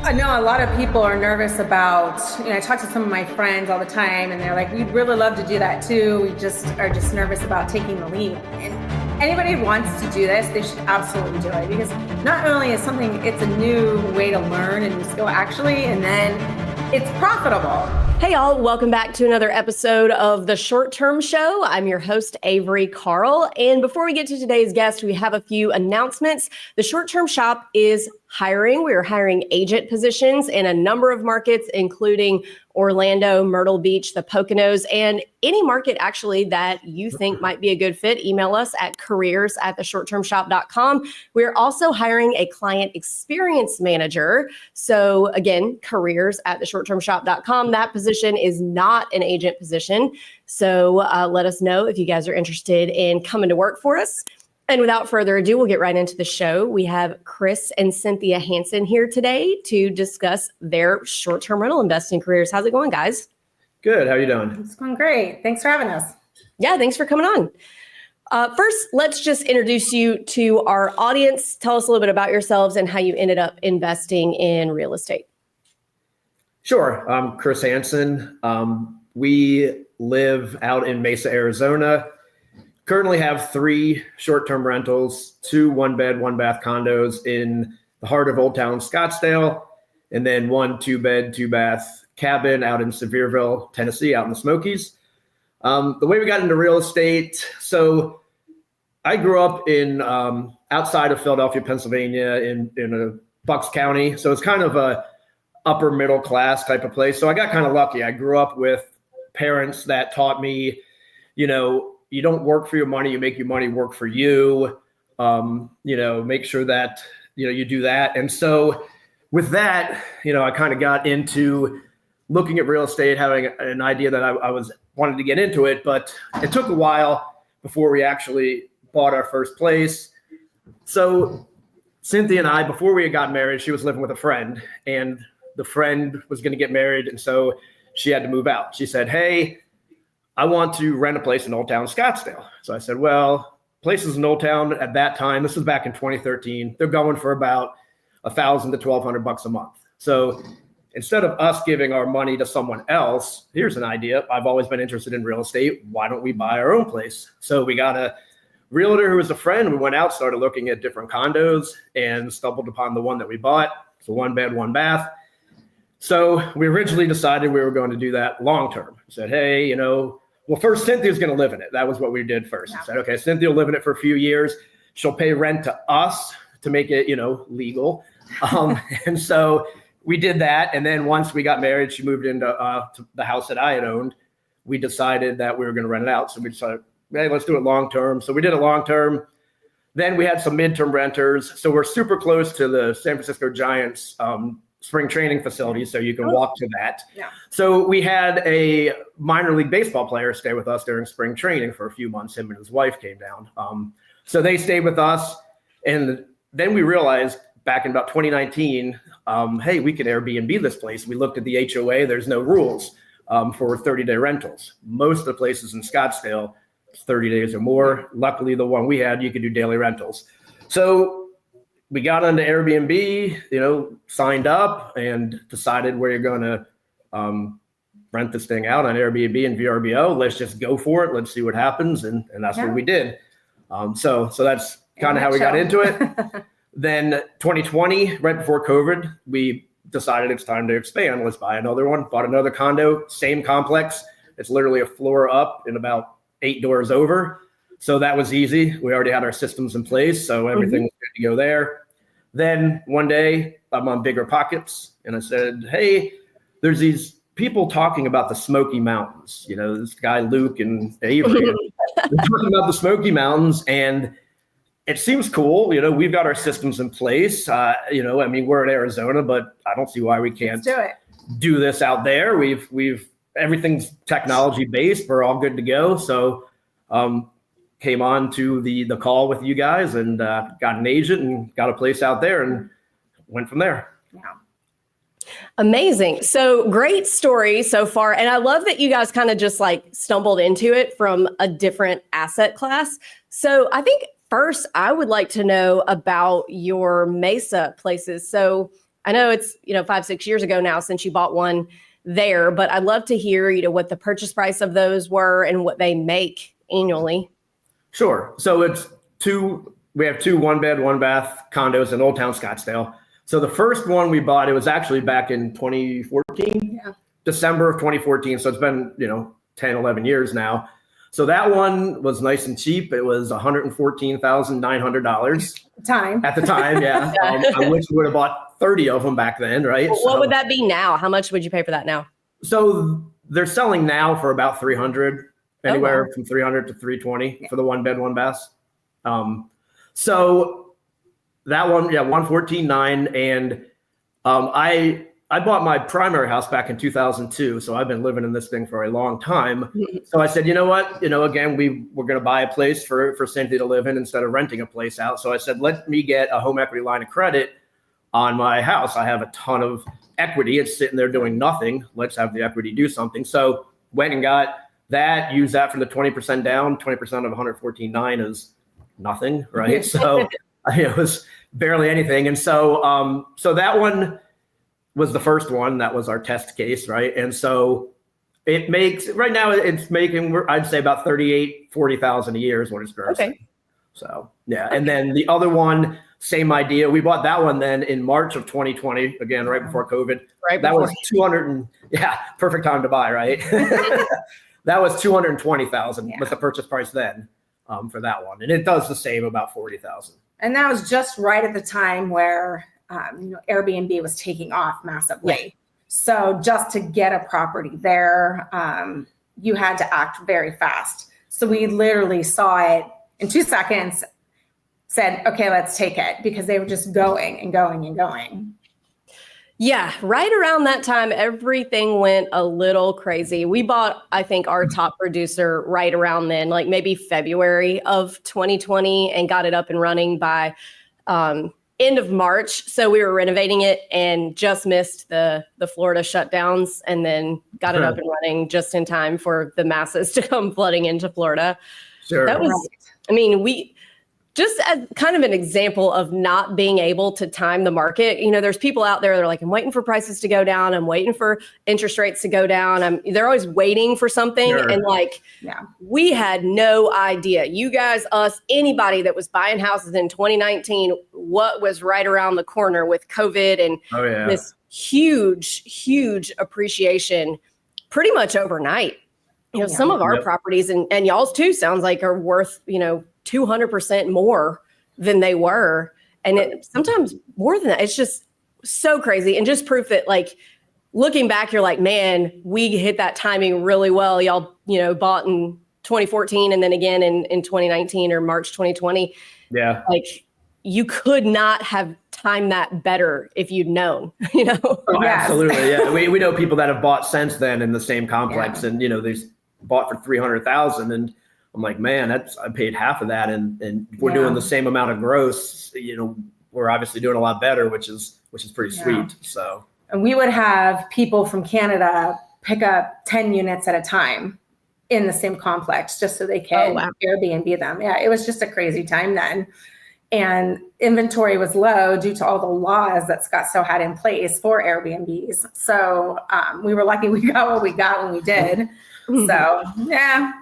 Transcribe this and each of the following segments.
I know a lot of people are nervous about, I talk to some of my friends all the time and they're like, we'd really love to do that too. We just are just nervous about taking the leap. And anybody who wants to do this, they should absolutely do it, because not only is it's a new way to learn and new skill actually, and then it's profitable. Hey y'all, welcome back to another episode of The Short Term Show. I'm your host, Avery Carl. And before we get to today's guest, we have a few announcements. The Short Term Shop is hiring. We are hiring agent positions in a number of markets, including Orlando, Myrtle Beach, the Poconos, and any market actually that you think might be a good fit. Email us at careers@theshorttermshop.com. We're also hiring a client experience manager. So again, careers@theshorttermshop.com. That position is not an agent position. So let us know if you guys are interested in coming to work for us. And without further ado, we'll get right into the show. We have Chris and Cynthia Hansen here today to discuss their short-term rental investing careers. How's it going, guys? Good. How are you doing? It's going great. Thanks for having us. Yeah, thanks for coming on. First, let's just introduce you to our audience. Tell us a little bit about yourselves and how you ended up investing in real estate. Sure. I'm Chris Hansen. We live out in Mesa, Arizona. Currently have 3 short-term rentals, 2 one-bed, one-bath condos in the heart of Old Town Scottsdale, and then 1 two-bed, two-bath cabin out in Sevierville, Tennessee, out in the Smokies. The way we got into real estate, so I grew up in outside of Philadelphia, Pennsylvania, in Bucks County. So it's kind of a upper middle class type of place. So I got kind of lucky. I grew up with parents that taught me, you don't work for your money, you make your money work for you. Make sure that, you do that. And so with that, I kind of got into looking at real estate, having an idea that I wanted to get into it, but it took a while before we actually bought our first place. So Cynthia and I, before we had gotten married, she was living with a friend, and the friend was going to get married. And so she had to move out. She said, "Hey, I want to rent a place in Old Town Scottsdale." So I said, well, places in Old Town at that time, this was back in 2013, they're going for about $1,000 to $1,200 a month. So instead of us giving our money to someone else, here's an idea. I've always been interested in real estate. Why don't we buy our own place? So we got a realtor who was a friend. We went out, started looking at different condos, and stumbled upon the one that we bought. It's a 1-bed, 1-bath. So we originally decided we were going to do that long-term. We said, hey, well, first, Cynthia's going to live in it. That was what we did first. Yeah. We said, okay, Cynthia will live in it for a few years. She'll pay rent to us to make it, legal. And so we did that. And then once we got married, she moved into to the house that I had owned. We decided that we were going to rent it out. So we decided, hey, let's do it long-term. So we did it long-term. Then we had some midterm renters. So we're super close to the San Francisco Giants spring training facility, so you can walk to that. Yeah. So we had a minor league baseball player stay with us during spring training for a few months. Him and his wife came down. So they stayed with us. And then we realized back in about 2019, hey, we could Airbnb this place. We looked at the HOA. There's no rules for 30-day rentals. Most of the places in Scottsdale, 30 days or more. Luckily, the one we had, you could do daily rentals. So we got onto Airbnb, signed up and decided where you're going to rent this thing out on Airbnb and VRBO. Let's just go for it. Let's see what happens. And that's what we did. So that's kind of how we got into it. Then 2020, right before COVID, we decided it's time to expand. Let's buy another one. Bought another condo, same complex. It's literally a floor up and about 8 doors over. So that was easy. We already had our systems in place, so everything was good to go there. Then one day I'm on Bigger Pockets and I said, hey, there's these people talking about the Smoky Mountains. This guy, Luke and Avery, they're talking about the Smoky Mountains, and it seems cool. We've got our systems in place. We're in Arizona, but I don't see why we can't do this out there. We've everything's technology based. We're all good to go. So, came on to the call with you guys and got an agent and got a place out there and went from there. Yeah. Amazing. So great story so far. And I love that you guys kind of just stumbled into it from a different asset class. So I think first I would like to know about your Mesa places. So I know it's, 5-6 years ago now since you bought one there, but I'd love to hear, what the purchase price of those were and what they make annually. Sure. So we have two 1-bed, 1-bath condos in Old Town Scottsdale. So the first one we bought, it was actually back in 2014, December of 2014. So it's been, 10, 11 years now. So that one was nice and cheap. It was $114,900 at the time. Yeah. I wish we would have bought 30 of them back then. Right. Well, what would that be now? How much would you pay for that now? So they're selling now for about 300, anywhere from 300 to 320 for the 1-bed, 1-bath. So that one, 114,900. And I bought my primary house back in 2002. So I've been living in this thing for a long time. So I said, you know what, again, we're going to buy a place for Cynthia to live in instead of renting a place out. So I said, let me get a home equity line of credit on my house. I have a ton of equity. It's sitting there doing nothing. Let's have the equity do something. So went and got that, used that for the 20% down. 20% of 114,900 is nothing, right? So it was barely anything. And so that one was the first one. That was our test case, right? And so it makes, right now it's making, I'd say about 40,000 a year is what it's grossing. Okay. So yeah. And then the other one, same idea. We bought that one then in March of 2020, again, right before COVID. That was 200 perfect time to buy, right? That was 220,000 was the purchase price then for that one. And it does the same, about 40,000. And that was just right at the time where Airbnb was taking off massively. Yeah. So just to get a property there, you had to act very fast. So we literally saw it in 2 seconds, said, okay, let's take it, because they were just going and going and going. Yeah, right around that time, everything went a little crazy. We bought, I think, our top producer right around then, like maybe February of 2020, and got it up and running by end of March. So we were renovating it and just missed the Florida shutdowns, and then got it up and running just in time for the masses to come flooding into Florida. Sure. That was, we just as kind of an example of not being able to time the market. There's people out there that are like, I'm waiting for prices to go down. I'm waiting for interest rates to go down. They're always waiting for something. Sure. And we had no idea, you guys, us, anybody that was buying houses in 2019, what was right around the corner with COVID and this huge appreciation pretty much overnight. Some of our properties and y'all's too sounds like are worth, 200% more than they were. And sometimes more than that. It's just so crazy. And just proof that, looking back, you're like, man, we hit that timing really well. Y'all, bought in 2014 and then again in 2019 or March 2020. Yeah. You could not have timed that better if you'd known, Oh, absolutely. Yeah. We know people that have bought since then in the same complex and, they bought for 300,000, and I'm like, man, I paid half of that, and we're doing the same amount of gross. We're obviously doing a lot better, which is pretty sweet. So, and we would have people from Canada pick up 10 units at a time in the same complex just so they can Airbnb them. Yeah, it was just a crazy time then, and inventory was low due to all the laws that Scottsdale had in place for Airbnbs. So we were lucky we got what we got when we did. So yeah.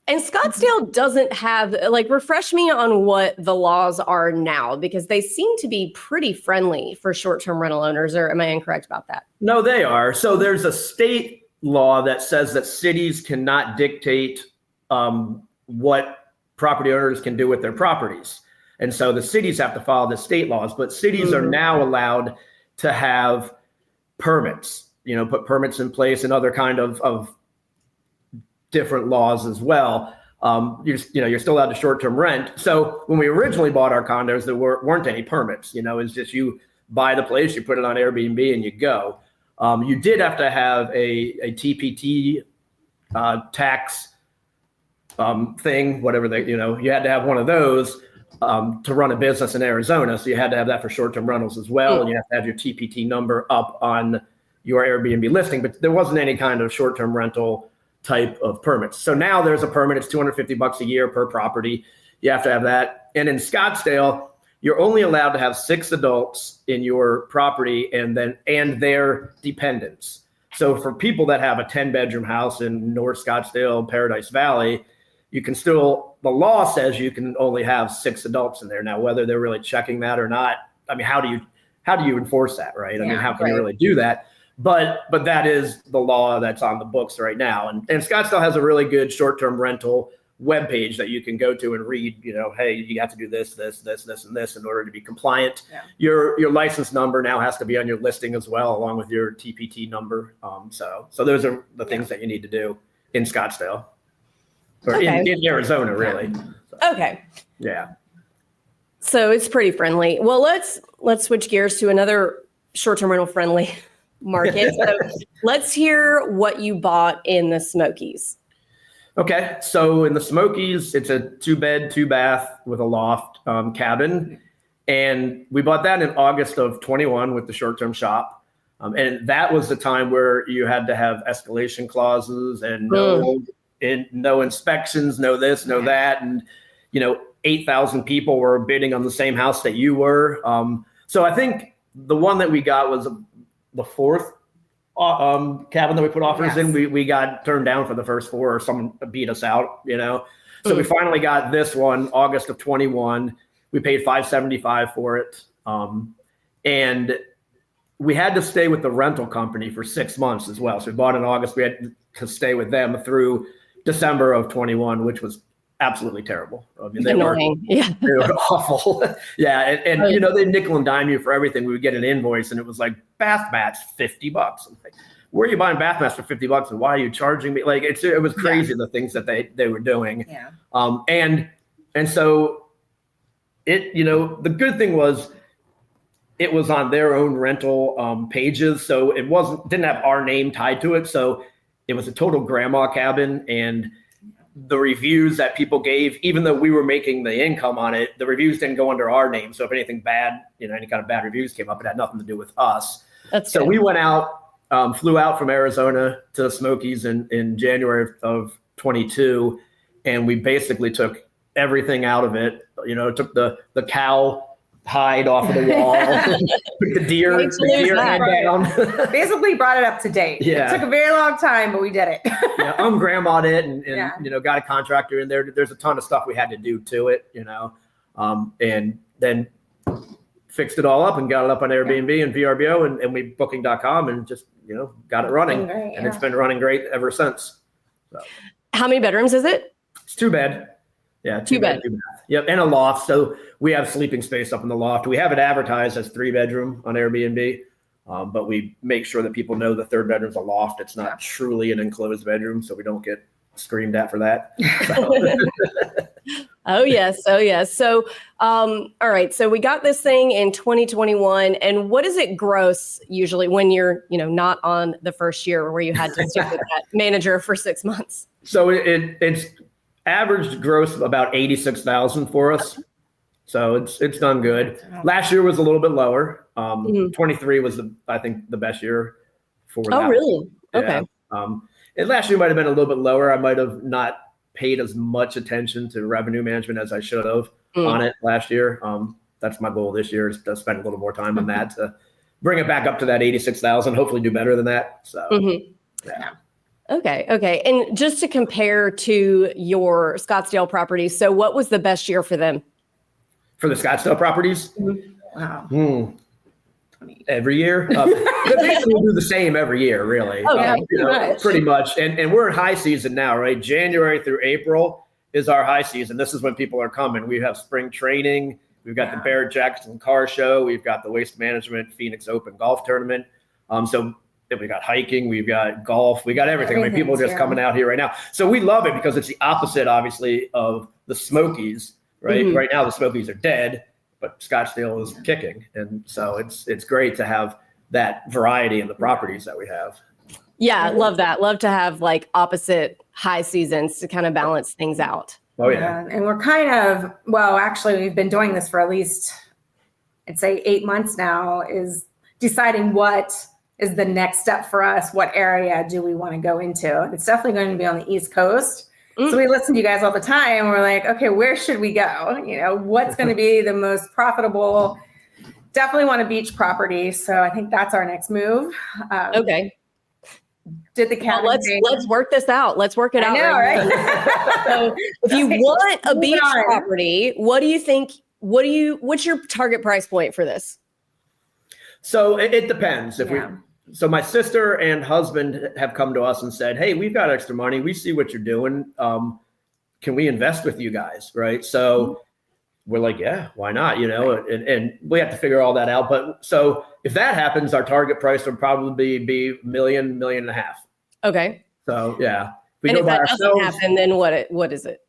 And Scottsdale doesn't have, refresh me on what the laws are now, because they seem to be pretty friendly for short-term rental owners, or am I incorrect about that? No, they are. So there's a state law that says that cities cannot dictate what property owners can do with their properties. And so the cities have to follow the state laws, but cities are now allowed to have permits, put permits in place and other kind of different laws as well. You're still allowed to short-term rent. So when we originally bought our condos, there weren't any permits. It's just you buy the place, you put it on Airbnb, and you go. You did have to have a TPT tax thing, whatever you had to have one of those to run a business in Arizona. So you had to have that for short-term rentals as well, and you have to have your TPT number up on your Airbnb listing. But there wasn't any kind of short-term rental type of permits. So now there's a permit. It's $250 a year per property. You have to have that. And in Scottsdale, you're only allowed to have 6 adults in your property and their dependents. So for people that have a 10-bedroom house in North Scottsdale, Paradise Valley, you can still, the law says you can only have 6 adults in there. Now, whether they're really checking that or not, I mean, how do you enforce that, right? I mean, how can you really do that? But that is the law that's on the books right now. And Scottsdale has a really good short-term rental webpage that you can go to and read, hey, you have to do this, and this in order to be compliant. Yeah. Your license number now has to be on your listing as well, along with your TPT number. So those are the things that you need to do in Scottsdale or in Arizona, really. So, okay. Yeah. So it's pretty friendly. Well, let's switch gears to another short-term rental friendly market. So let's hear what you bought in the Smokies. Okay, so in the Smokies, it's a 2-bed, 2-bath with a loft cabin. And we bought that in August of 21 with the short-term shop. And that was the time where you had to have escalation clauses and no inspections, no this, no that. And, 8,000 people were bidding on the same house that you were. So I think the one that we got was the 4th cabin that we put offers in. We got turned down for the first 4, or someone beat us out, So we finally got this one, August of 21. We paid $575 for it. And we had to stay with the rental company for 6 months as well. So we bought in August. We had to stay with them through December of 21, which was absolutely terrible. I mean, they were awful. Yeah. And they nickel and dime you for everything. We would get an invoice and it was like bath mats, $50. I'm like, where are you buying bath mats for $50? And why are you charging me? Like, it was crazy, the things that they were doing. Yeah. And so the good thing was it was on their own rental pages. So it didn't have our name tied to it. So it was a total grandma cabin, and the reviews that people gave, even though we were making the income on it, the reviews didn't go under our name. So if anything bad, any kind of bad reviews came up, it had nothing to do with us. So we went out, flew out from Arizona to the Smokies in January of 22. And we basically took everything out of it. Took the cow hide off of the wall, put the deer head down. Basically brought it up to date. Yeah. It took a very long time, but we did it. Ungrandma'd it and got a contractor in there. There's a ton of stuff we had to do to it, and then fixed it all up and got it up on Airbnb and VRBO and we booking.com and just, got it running. And it's been running great ever since. So. How many bedrooms is it? It's 2-bed. Yeah, 2-bed. 2-bath. Yep, and a loft. So we have sleeping space up in the loft. We have it advertised as 3-bedroom on Airbnb, but we make sure that people know the 3rd bedroom's a loft. It's not truly an enclosed bedroom, so we don't get screamed at for that. So. Oh yes. So, all right. So we got this thing in 2021, and what does it gross usually when you're, not on the first year where you had to stick with that manager for 6 months? So it's averaged gross about 86,000 for us. So it's done good. Last year was a little bit lower. 23 was I think the best year for that. Oh, really? Okay. And last year might have been a little bit lower. I might have not paid as much attention to revenue management as I should have on it last year. That's my goal this year, is to spend a little more time on that to bring it back up to that 86,000, hopefully do better than that. So, yeah. Okay. And just to compare to your Scottsdale properties, so what was the best year for them? For the Scottsdale properties? Wow. Every year? They basically do the same every year, really. Pretty much. And we're in high season now, right? January through April is our high season. This is when people are coming. We have spring training. We've got the Barrett Jackson Car Show. We've got the Waste Management Phoenix Open Golf Tournament. So we got hiking, we've got golf, we got everything. I mean, people are just coming out here right now. So we love it because it's the opposite, obviously, of the Smokies, right? Right now, the Smokies are dead, but Scottsdale is kicking. And so it's great to have that variety in the properties that we have. Yeah, I love that. Love to have like opposite high seasons to kind of balance things out. Oh, yeah. And we're kind of, actually, we've been doing this for at least, I'd say 8 months now, is deciding what is the next step for us. What area do we want to go into? It's definitely going to be on the East Coast. So we listen to you guys all the time. We're like, okay, where should we go? You know, what's going to be the most profitable? Definitely want a beach property. So I think that's our next move. Okay. Did the Well, cabin let's work this out. Let's work it out. I know, right? So if you want a beach property, what do you think? What's your target price point for this? So it depends. So my sister and husband have come to us and said, hey, we've got extra money. We see what you're doing. Can we invest with you guys? Right. So we're like, yeah, why not? You know, and we have to figure all that out. But so if that happens, our target price would probably be $1.5 million. Okay. So yeah. And if that doesn't happen, then what is it?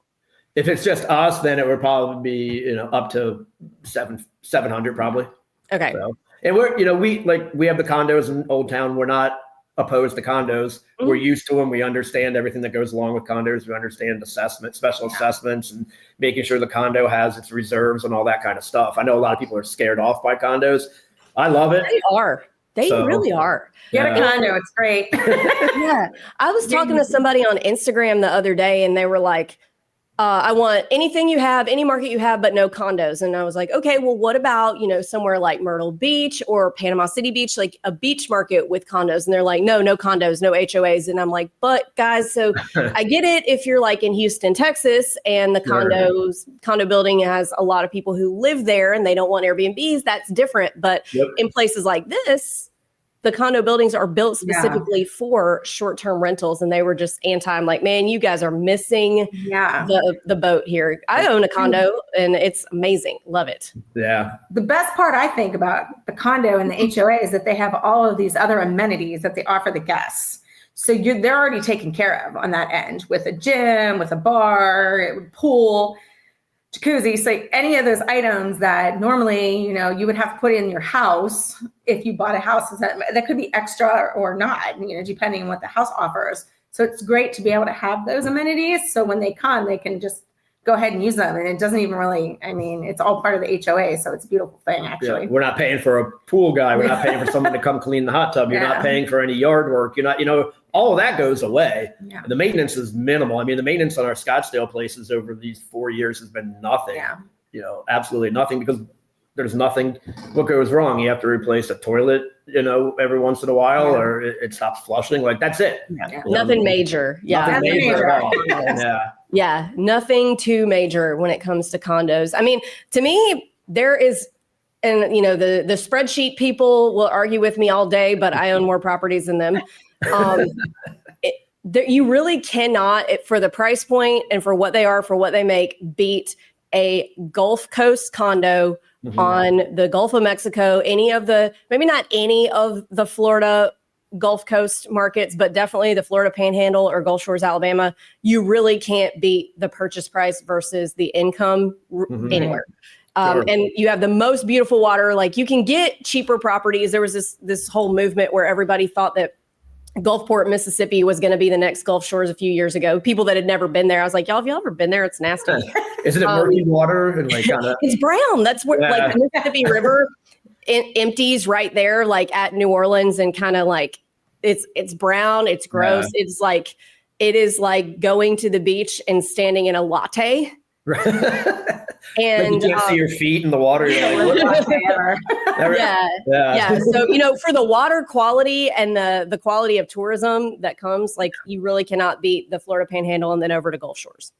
If it's just us, then it would probably be, you know, up to 700 probably. Okay. So, and we have the condos in Old Town. We're not opposed to condos. Mm-hmm. We're used to them. We understand everything that goes along with condos. We understand special assessments, and making sure the condo has its reserves and all that kind of stuff. I know a lot of people are scared off by condos. I love it. They are. They really are. Get a condo. It's great. Yeah. I was talking to somebody on Instagram the other day, and they were like, I want anything you have, any market you have, but no condos. And I was like, okay, well, what about, you know, somewhere like Myrtle Beach or Panama City Beach, like a beach market with condos? And they're like, no condos, no HOAs. And I'm like, but guys, so I get it if you're like in Houston, Texas, and the condo building has a lot of people who live there and they don't want Airbnbs. That's different. But in places like this, the condo buildings are built specifically for short-term rentals, and they were just anti. I'm like, man, you guys are missing the boat here. I own a condo, and it's amazing. Love it. Yeah. The best part I think about the condo and the HOA is that they have all of these other amenities that they offer the guests. So they're already taken care of on that end, with a gym, with a bar, pool, jacuzzi. So any of those items that normally, you know, you would have to put in your house if you bought a house, that could be extra or not, you know, depending on what the house offers. So it's great to be able to have those amenities. So when they come, they can just go ahead and use them. And it doesn't even really, I mean, it's all part of the HOA. So it's a beautiful thing, actually. Yeah, we're not paying for a pool guy. We're not paying for someone to come clean the hot tub. You're not paying for any yard work. You're not, you know, all of that goes away. Yeah. The maintenance is minimal. I mean, the maintenance on our Scottsdale places over these 4 years has been nothing. Yeah. You know, absolutely nothing, because there's nothing. What goes wrong? You have to replace a toilet, you know, every once in a while, or it stops flushing. Like, that's it. Yeah. Nothing major. Yeah. Nothing major at all. Yeah. Nothing too major when it comes to condos. I mean, to me, there is, and you know, the spreadsheet people will argue with me all day, but I own more properties than them. You really cannot, for the price point and for what they are, for what they make, beat a Gulf Coast condo on the Gulf of Mexico, maybe not any of the Florida Gulf Coast markets, but definitely the Florida Panhandle or Gulf Shores, Alabama. You really can't beat the purchase price versus the income anywhere. And you have the most beautiful water. Like, you can get cheaper properties. There was this whole movement where everybody thought that Gulfport, Mississippi was going to be the next Gulf Shores a few years ago. People that had never been there. I was like, y'all, have y'all ever been there? It's nasty. Isn't it murky water? And like, it's brown. That's where like the Mississippi River empties right there, like at New Orleans, and kind of like it's brown. It's gross. Yeah. It is like going to the beach and standing in a latte. And like you can't see your feet in the water. You're like, yeah. So, you know, for the water quality and the quality of tourism that comes, like, you really cannot beat the Florida Panhandle and then over to Gulf Shores.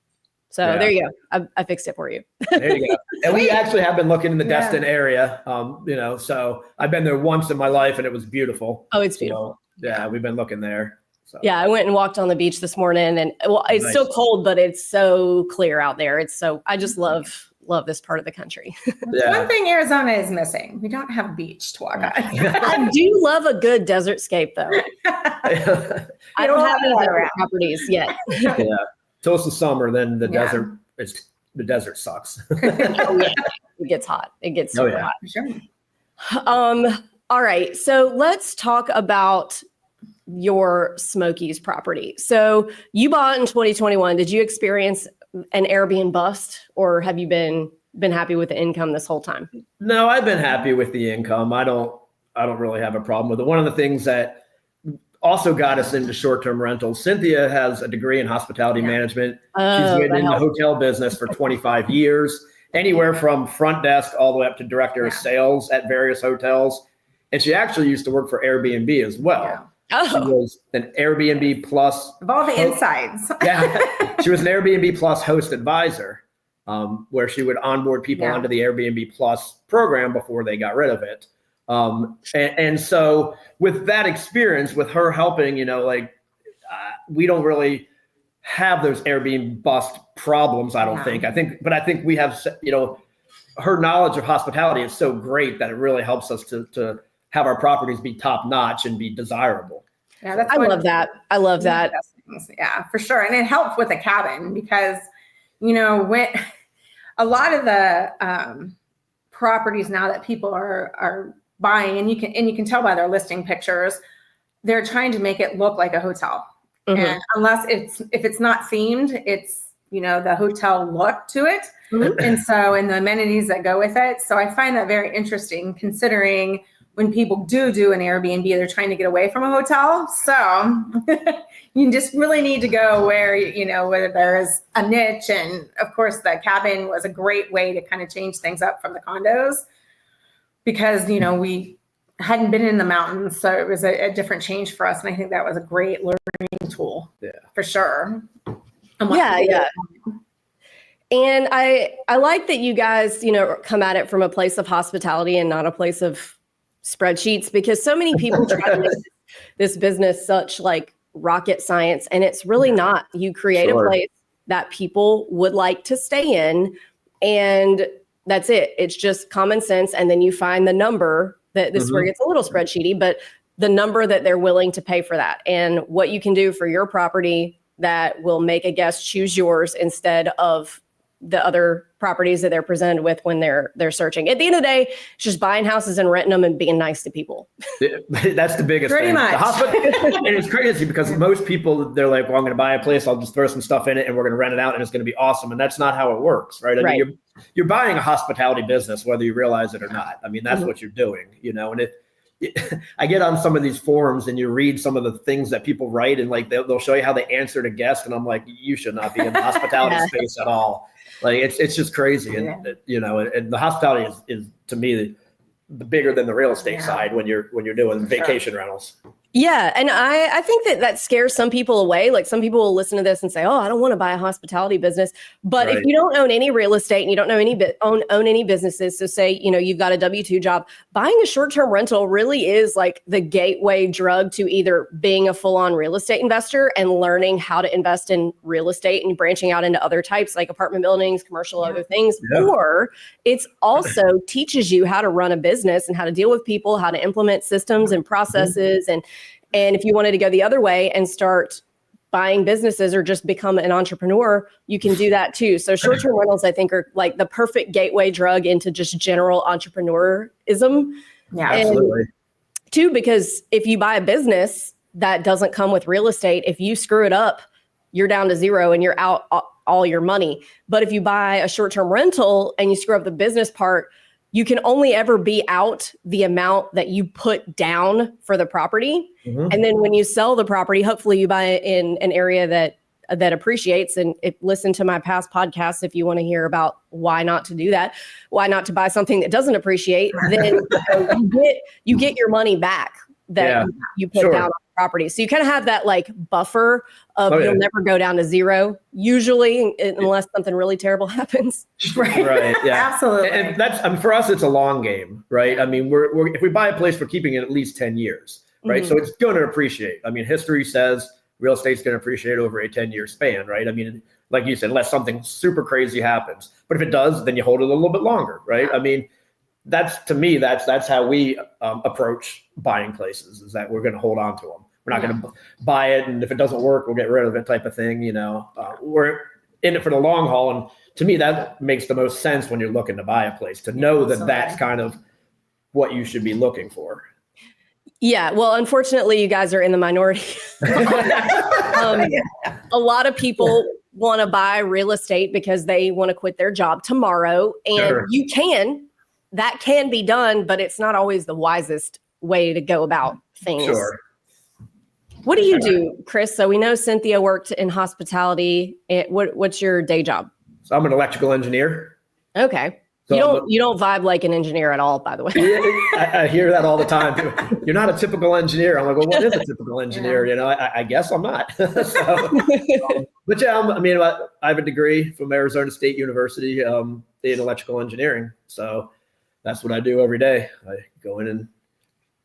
So there you go. I fixed it for you. There you go. And we actually have been looking in the Destin area. You know, so I've been there once in my life, and it was beautiful. Oh, it's beautiful. So, we've been looking there. So. Yeah, I went and walked on the beach this morning, and it's still cold, but it's so clear out there. I just love this part of the country. One thing Arizona is missing: we don't have a beach to walk on. I do love a good desert scape, though. I don't have any desert properties yet. Till it's the summer, then the desert sucks. It gets hot. It gets super hot. Sure. All right, so let's talk about your Smoky's property. So you bought in 2021. Did you experience an Airbnb bust, or have you been happy with the income this whole time? No, I've been happy with the income. I don't really have a problem with it. One of the things that also got us into short-term rentals. Cynthia has a degree in hospitality management. She's been in the hotel business for 25 years, anywhere from front desk all the way up to director of sales at various hotels. And she actually used to work for Airbnb as well. Yeah. She was an Airbnb Plus. Of all the insides. She was an Airbnb Plus host advisor, where she would onboard people onto the Airbnb Plus program before they got rid of it. And so with that experience, with her helping, we don't really have those Airbnb bust problems, I don't think. I think we have, her knowledge of hospitality is so great that it really helps us to have our properties be top notch and be desirable. Yeah, I love that. I love that. Yeah, for sure. And it helps with a cabin because, when a lot of the properties now that people are buying, and you can tell by their listing pictures, they're trying to make it look like a hotel. Mm-hmm. And unless if it's not themed, it's the hotel look to it. Mm-hmm. And the amenities that go with it. So I find that very interesting, considering when people do an Airbnb, they're trying to get away from a hotel. So you just really need to go where where there is a niche. And of course, the cabin was a great way to kind of change things up from the condos, because we hadn't been in the mountains, so it was a different change for us. And I think that was a great learning tool, for sure. Yeah. And I like that you guys, come at it from a place of hospitality and not a place of spreadsheets, because so many people try to make this business such like rocket science, and it's really not. You create a place that people would like to stay in, and that's it. It's just common sense. And then you find the number that this is where it gets a little spreadsheety, but the number that they're willing to pay for that, and what you can do for your property that will make a guest choose yours instead of the other properties that they're presented with when they're searching. At the end of the day, it's just buying houses and renting them and being nice to people. That's the biggest Pretty thing. much. And it's crazy because most people, they're like, well, I'm going to buy a place. I'll just throw some stuff in it and we're going to rent it out and it's going to be awesome. And that's not how it works, right? I mean, you're buying a hospitality business, whether you realize it or not. I mean, that's what you're doing, and I get on some of these forums and you read some of the things that people write, and like they'll show you how they answered a guest, and I'm like, you should not be in the hospitality space at all. Like it's just crazy, and and the hospitality is to me the bigger than the real estate side when you're doing vacation rentals. Yeah. And I think that scares some people away. Like, some people will listen to this and say, oh, I don't want to buy a hospitality business. But if you don't own any real estate and you don't know own any businesses, so say, you've got a W-2 job, buying a short-term rental really is like the gateway drug to either being a full-on real estate investor and learning how to invest in real estate and branching out into other types like apartment buildings, commercial, other things. Yeah. Or it's also teaches you how to run a business and how to deal with people, how to implement systems and processes. And if you wanted to go the other way and start buying businesses or just become an entrepreneur, you can do that too. So short-term rentals, I think, are like the perfect gateway drug into just general entrepreneurism. Yeah, absolutely. Two, because if you buy a business that doesn't come with real estate, if you screw it up, you're down to zero and you're out all your money. But if you buy a short-term rental and you screw up the business part, you can only ever be out the amount that you put down for the property. Mm-hmm. And then when you sell the property, hopefully you buy it in an area that appreciates. And listen to my past podcasts if you want to hear about why not to do that, why not to buy something that doesn't appreciate. Then you get your money back that you put down on the property. So you kind of have that like buffer of you'll never go down to zero, usually, unless something really terrible happens. Right. Yeah. Absolutely. And that's, for us, it's a long game, right? I mean, we're if we buy a place, we're keeping it at least 10 years, right? Mm-hmm. So it's going to appreciate. I mean, history says real estate's going to appreciate over a 10-year span, right? I mean, like you said, unless something super crazy happens. But if it does, then you hold it a little bit longer, right? I mean, to me, that's how we approach buying places, is that we're going to hold on to them. We're not going to buy it, and if it doesn't work, we'll get rid of it, type of thing. We're in it for the long haul, and to me, that makes the most sense when you're looking to buy a place, to know that that's kind of what you should be looking for. Yeah, well, unfortunately, you guys are in the minority. A lot of people want to buy real estate because they want to quit their job tomorrow, and that can be done, but it's not always the wisest way to go about things. Sure. What do you do, Chris? So we know Cynthia worked in hospitality. What's your day job? So I'm an electrical engineer. Okay. So you don't vibe like an engineer at all, by the way. I hear that all the time. You're not a typical engineer. I'm like, well, what is a typical engineer? You know, I guess I'm not. But yeah, I have a degree from Arizona State University in electrical engineering. So that's what I do every day. I go in and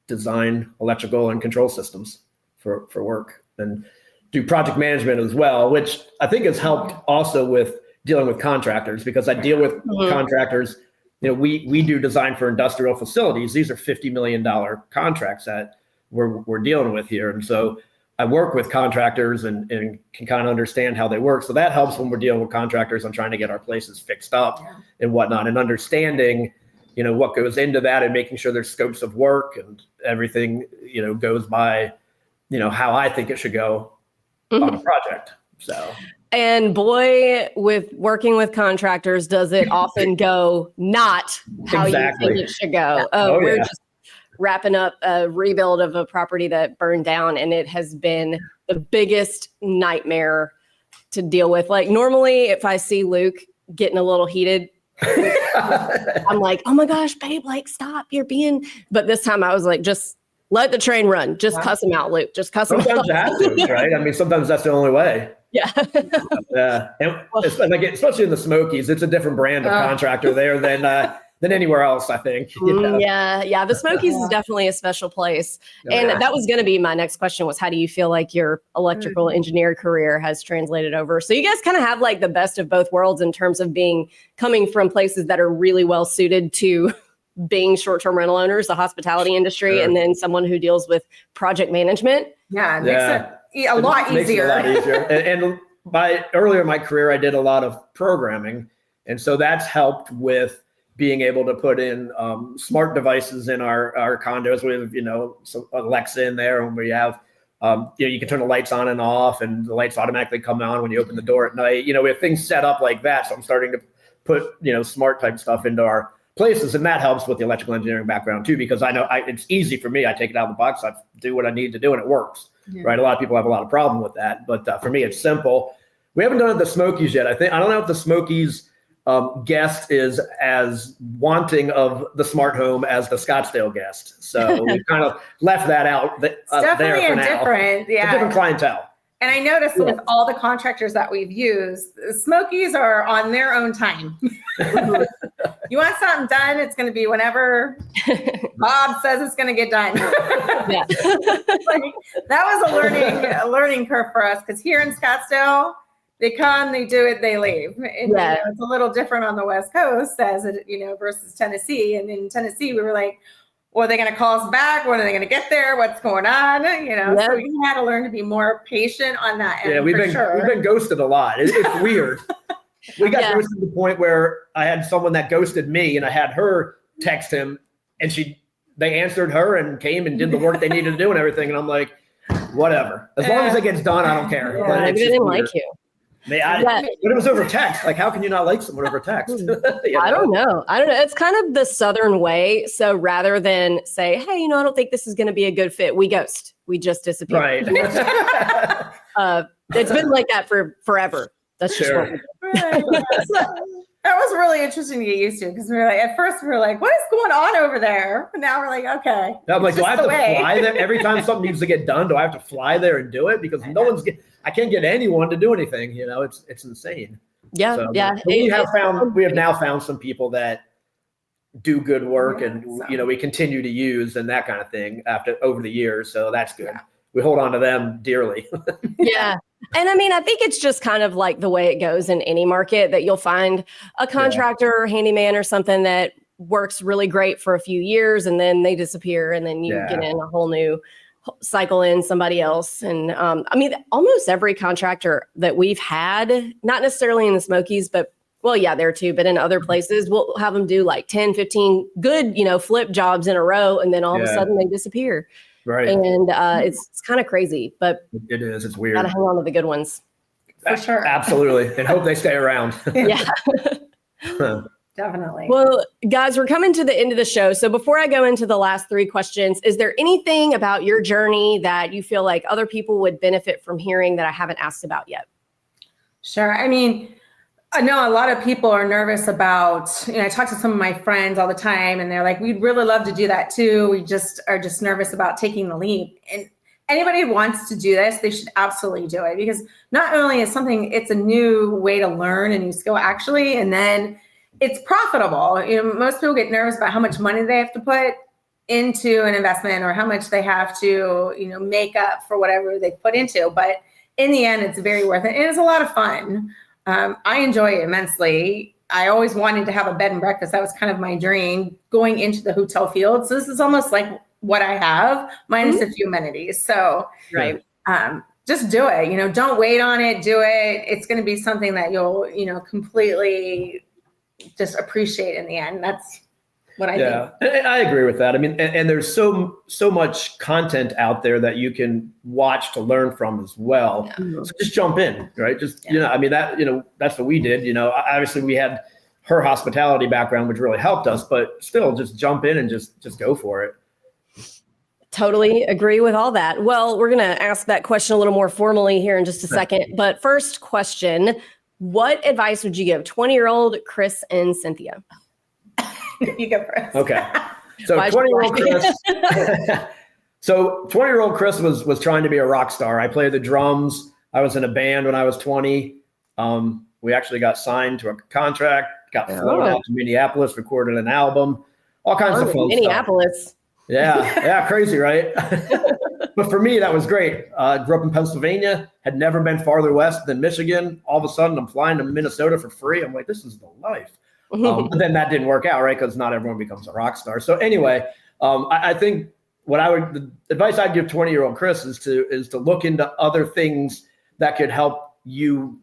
design electrical and control systems for work, and do project management as well, which I think has helped also with dealing with contractors, because I deal with contractors. You know, we do design for industrial facilities. These are $50 million contracts that we're dealing with here. And so I work with contractors and can kind of understand how they work. So that helps when we're dealing with contractors on trying to get our places fixed up and whatnot, and understanding, you know, what goes into that, and making sure there's scopes of work and everything, you know, goes by, you know, how I think it should go on a project. So. And boy, with working with contractors, does it often go not how you think it should go? We're just wrapping up a rebuild of a property that burned down, and it has been the biggest nightmare to deal with. Like, normally, if I see Luke getting a little heated, I'm like, oh my gosh, babe, like, stop, but this time I was like, just let the train run. Just cuss him out, Luke. Just cuss him out. Sometimes you have to, right? I mean, sometimes that's the only way. Yeah. And like, especially in the Smokies, it's a different brand of contractor there than anywhere else, I think. You know? Yeah. The Smokies is definitely a special place. And that was going to be my next question, was how do you feel like your electrical engineer career has translated over? So you guys kind of have like the best of both worlds in terms of coming from places that are really well suited to being short-term rental owners, the hospitality industry, and then someone who deals with project management. Yeah, it makes it a lot easier. And earlier in my career, I did a lot of programming. And so that's helped with being able to put in smart devices in our condos. We have, you know, some Alexa in there, and we have, you can turn the lights on and off, and the lights automatically come on when you open the door at night. You know, we have things set up like that. So I'm starting to put, you know, smart type stuff into our places, and that helps with the electrical engineering background too, because I know it's easy for me. I take it out of the box, I do what I need to do, and it works. Right? A lot of people have a lot of problem with that, but for me, it's simple. We haven't done it at the Smokies yet. I don't know if the Smokies guest is as wanting of the smart home as the Scottsdale guest. So we kind of left that out. It's definitely there for different, a different clientele. And I noticed with all the contractors that we've used, the Smokies are on their own time. You want something done, it's going to be whenever Bob says it's going to get done. Like, that was a learning curve for us, because here in Scottsdale, they come, they do it, they leave. And, you know, it's a little different on the West Coast versus Tennessee. And in Tennessee, we were like, well, are they going to call us back? When are they going to get there? What's going on? So we had to learn to be more patient on that end. Yeah, we've been ghosted a lot. It's weird. We got ghosted to the point where I had someone that ghosted me, and I had her text him, and they answered her and came and did the work they needed to do and everything. And I'm like, whatever. As long as it gets done, I don't care. Yeah, maybe they didn't like you. But it was over text. Like, how can you not like someone over text? I don't know. It's kind of the Southern way. So rather than say, hey, I don't think this is going to be a good fit, we ghost. We just disappear. Right. It's been like that for forever. That's just what we do. That was really interesting to get used to, because at first we were like, what is going on over there? And now we're like, okay. I'm like, do I have to fly there every time something needs to get done? Do I have to fly there and do it? Because I can't get anyone to do anything. It's insane. Yeah. So, we have now found some people that do good work, and we continue to use and that kind of thing over the years. So that's good. Yeah. We hold on to them dearly. Yeah. And I think it's just kind of like the way it goes in any market, that you'll find a contractor or handyman or something that works really great for a few years, and then they disappear, and then you get in a whole new cycle in somebody else. And almost every contractor that we've had, not necessarily in the Smokies, but there too, but in other places, we'll have them do like 10, 15 good, flip jobs in a row, and then all of a sudden they disappear. Right. And it's kind of crazy, but it is. It's weird. Gotta hang on to the good ones. For sure. Absolutely. And hope they stay around. Yeah. Definitely. Well, guys, we're coming to the end of the show. So before I go into the last 3 questions, is there anything about your journey that you feel like other people would benefit from hearing that I haven't asked about yet? Sure. I mean, I know a lot of people are nervous about, I talk to some of my friends all the time and they're like, we'd really love to do that too. We just are just nervous about taking the leap. And anybody who wants to do this, they should absolutely do it, because not only is it's a new way to learn a new skill actually, and then it's profitable. Most people get nervous about how much money they have to put into an investment or how much they have to, make up for whatever they put into. But in the end, it's very worth it. And it's a lot of fun. I enjoy it immensely. I always wanted to have a bed and breakfast. That was kind of my dream, going into the hotel field. So this is almost like what I have, minus a few amenities. So Right. Just do it. Don't wait on it. Do it. It's going to be something that you'll, completely just appreciate in the end. That's what I think. Yeah, I agree with that. I mean, and there's so much content out there that you can watch to learn from as well. Yeah. So just jump in, right? That's what we did. Obviously we had her hospitality background, which really helped us, but still just jump in and just go for it. Totally agree with all that. Well, we're going to ask that question a little more formally here in just a second. But first question, what advice would you give 20-year-old Chris and Cynthia? You go first. Okay. So 20-year-old Chris. So 20-year-old Chris was trying to be a rock star. I played the drums. I was in a band when I was 20. We actually got signed to a contract, got flown out to Minneapolis, recorded an album, all kinds of fun Minneapolis. stuff. Yeah, crazy, right? But for me, that was great. Grew up in Pennsylvania, had never been farther west than Michigan. All of a sudden, I'm flying to Minnesota for free. I'm like, this is the life. But then that didn't work out, right? Because not everyone becomes a rock star. So anyway, I think the advice I'd give 20-year-old Chris is to look into other things that could help you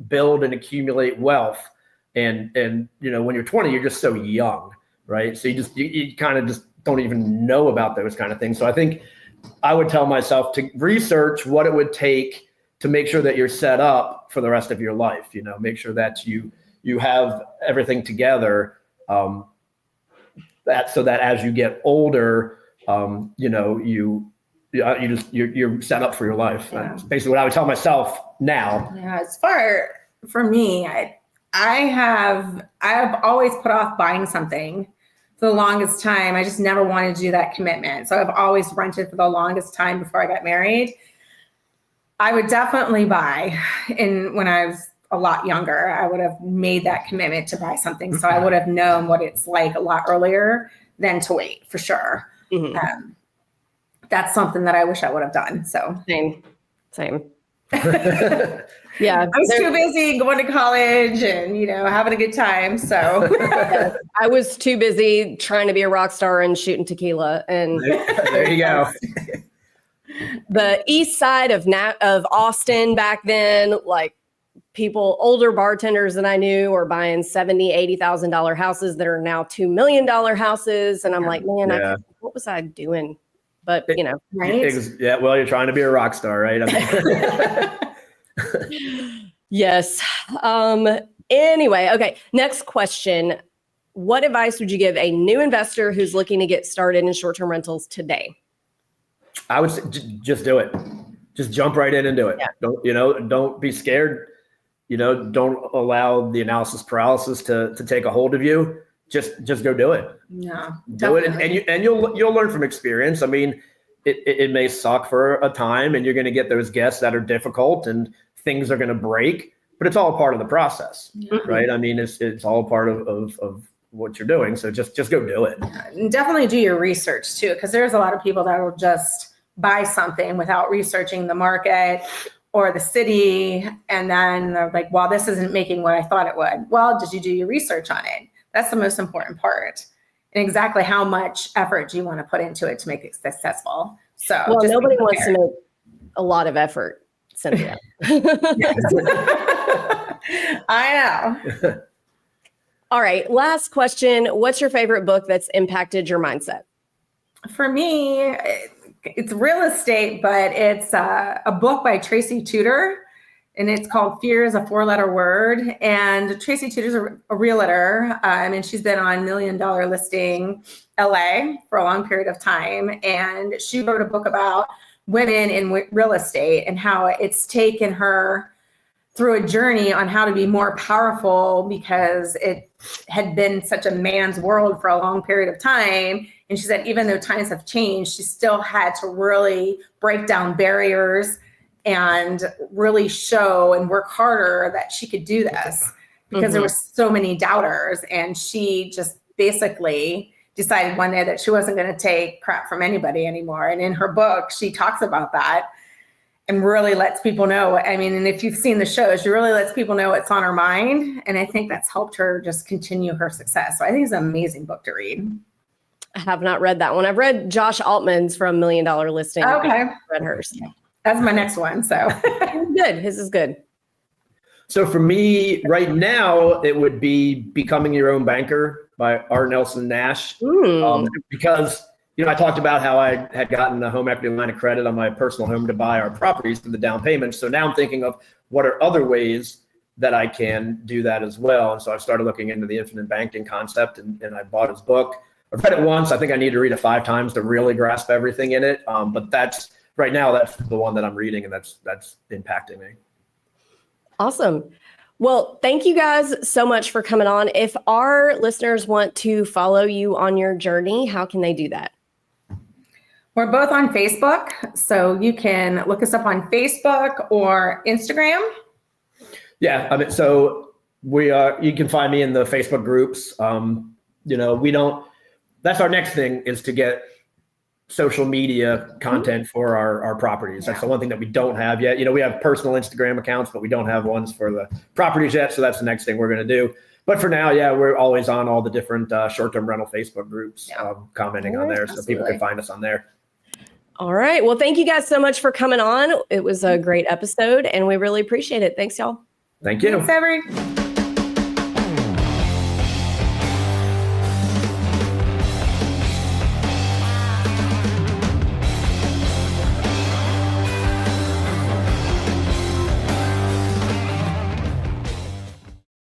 build and accumulate wealth. And when you're 20, you're just so young, right? So you kind of just don't even know about those kind of things. So I think I would tell myself to research what it would take to make sure that you're set up for the rest of your life. Make sure that you have everything together, so that as you get older, you're set up for your life. Yeah. That's basically what I would tell myself now. Yeah, for me, I've always put off buying something for the longest time. I just never wanted to do that commitment. So I've always rented for the longest time before I got married. I would definitely buy. When I was a lot younger, I would have made that commitment to buy something. So I would have known what it's like a lot earlier than to wait, for sure. Mm-hmm. That's something that I wish I would have done. So Same. Yeah, I was too busy going to college and having a good time. So I was too busy trying to be a rock star and shooting tequila. And there you go. The east side of Austin back then, like older bartenders that I knew were buying $70,000, $80,000 houses that are now $2 million houses, and I'm like, man, what was I doing? But right? Yeah. Well, you're trying to be a rock star, right? Yes. Anyway, okay. Next question. What advice would you give a new investor who's looking to get started in short-term rentals today? I would say just do it. Just jump right in and do it. Yeah. Don't be scared. Don't allow the analysis paralysis to take a hold of you. Just go do it. Yeah. Do it, and you'll learn from experience. I mean, it may suck for a time, and you're going to get those guests that are difficult, and things are going to break. But it's all part of the process, right? I mean, it's all part of what you're doing. So just go do it. Yeah, and definitely do your research too, because there's a lot of people that will just buy something without researching the market or the city, and then they're like, "Well, this isn't making what I thought it would." Well, did you do your research on it? That's the most important part. And exactly how much effort do you want to put into it to make it successful? So, nobody wants to make a lot of effort, Cynthia. I know. All right. Last question. What's your favorite book that's impacted your mindset? For me, it's real estate, but it's a book by Tracy Tudor. and it's called Fear is a 4-letter word. And Tracy Tudor's a realtor, and she's been on $1 Million Listing LA for a long period of time. And she wrote a book about women in real estate and how it's taken her through a journey on how to be more powerful, because it had been such a man's world for a long period of time. And she said, even though times have changed, she still had to really break down barriers and really show and work harder that she could do this, because there were so many doubters. And she just basically decided one day that she wasn't going to take crap from anybody anymore. And in her book, she talks about that and really lets people know. I mean, and if you've seen the show, she really lets people know what's on her mind. And I think that's helped her just continue her success. So I think it's an amazing book to read. I have not read that one. I've read Josh Altman's from $1 Million Listing. Okay. I've read hers. That's my next one. So good. His is good. So for me right now, it would be Becoming Your Own Banker by R. Nelson Nash. Because, I talked about how I had gotten a home equity line of credit on my personal home to buy our properties for the down payment. So now I'm thinking of what are other ways that I can do that as well. And so I started looking into the infinite banking concept, and I bought his book. I've read it once. I think I need to read it 5 times to really grasp everything in it. But that's right now, that's the one that I'm reading, and that's impacting me. Awesome. Well, thank you guys so much for coming on. If our listeners want to follow you on your journey, how can they do that? We're both on Facebook, so you can look us up on Facebook or Instagram. Yeah, I mean, so you can find me in the Facebook groups. That's our next thing, is to get social media content for our properties. That's the one thing that we don't have yet. We have personal Instagram accounts, but we don't have ones for the properties yet. So that's the next thing we're going to do. But for now, we're always on all the different short-term rental Facebook groups, commenting on there. So people can find us on there. All right. Well, thank you guys so much for coming on. It was a great episode, and we really appreciate it. Thanks, y'all. Thank you. Thanks, Avery.